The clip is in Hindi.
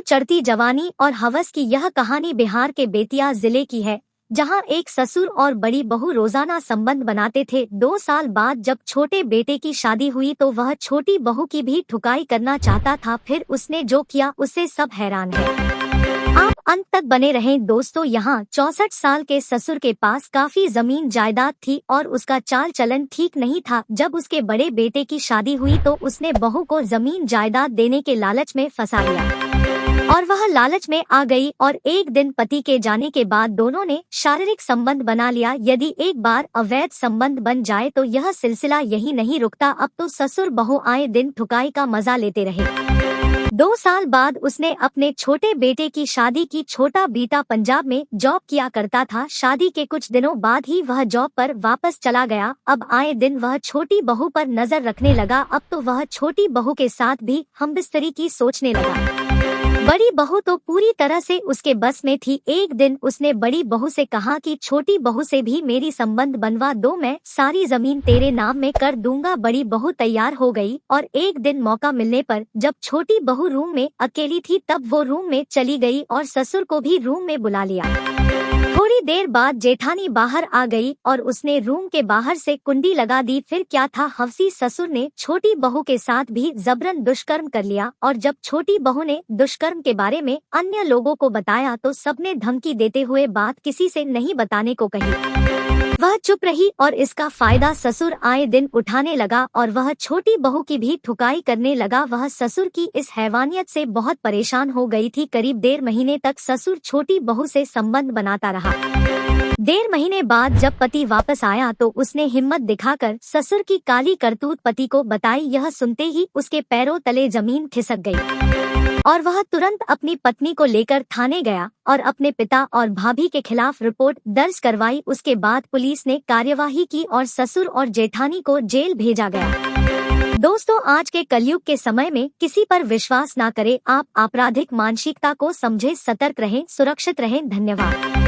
चढ़ती जवानी और हवस की यह कहानी बिहार के बेतिया जिले की है, जहां एक ससुर और बड़ी बहू रोजाना संबंध बनाते थे। 2 साल बाद जब छोटे बेटे की शादी हुई तो वह छोटी बहू की भी ठुकाई करना चाहता था। फिर उसने जो किया उससे सब हैरान है। आप अंत तक बने रहें दोस्तों। यहाँ 64 साल के ससुर के पास काफी जमीन जायदाद थी और उसका चाल चलन ठीक नहीं था। जब उसके बड़े बेटे की शादी हुई तो उसने बहू को जमीन जायदाद देने के लालच में फंसा लिया और वह लालच में आ गई और एक दिन पति के जाने के बाद दोनों ने शारीरिक संबंध बना लिया। यदि एक बार अवैध संबंध बन जाए तो यह सिलसिला यही नहीं रुकता। अब तो ससुर बहू आए दिन ठुकाई का मजा लेते रहे। 2 साल बाद उसने अपने छोटे बेटे की शादी की। छोटा बेटा पंजाब में जॉब किया करता था। शादी के कुछ दिनों बाद ही वह जॉब पर वापस चला गया। अब आए दिन वह छोटी बहू पर नजर रखने लगा। अब तो वह छोटी बहू के साथ भी हमबिस्तरी की सोचने लगा। बड़ी बहू तो पूरी तरह से उसके बस में थी। एक दिन उसने बड़ी बहू से कहा कि छोटी बहू से भी मेरी संबंध बनवा दो, मैं सारी जमीन तेरे नाम में कर दूंगा। बड़ी बहू तैयार हो गई और एक दिन मौका मिलने पर जब छोटी बहू रूम में अकेली थी तब वो रूम में चली गई और ससुर को भी रूम में बुला लिया। थोड़ी देर बाद जेठानी बाहर आ गई और उसने रूम के बाहर से कुंडी लगा दी। फिर क्या था, हवसी ससुर ने छोटी बहू के साथ भी जबरन दुष्कर्म कर लिया और जब छोटी बहू ने दुष्कर्म के बारे में अन्य लोगों को बताया तो सबने धमकी देते हुए बात किसी से नहीं बताने को कही। वह चुप रही और इसका फायदा ससुर आए दिन उठाने लगा और वह छोटी बहू की भी ठुकाई करने लगा। वह ससुर की इस हैवानियत से बहुत परेशान हो गई थी। करीब 1.5 महीने तक ससुर छोटी बहू से संबंध बनाता रहा। 1.5 महीने बाद जब पति वापस आया तो उसने हिम्मत दिखाकर ससुर की काली करतूत पति को बताई। यह सुनते ही उसके पैरों तले जमीन खिसक गई और वह तुरंत अपनी पत्नी को लेकर थाने गया और अपने पिता और भाभी के खिलाफ रिपोर्ट दर्ज करवाई। उसके बाद पुलिस ने कार्यवाही की और ससुर और जेठानी को जेल भेजा गया। दोस्तों, आज के कलयुग के समय में किसी पर विश्वास ना करें। आप आपराधिक मानसिकता को समझे, सतर्क रहें, सुरक्षित रहें। धन्यवाद।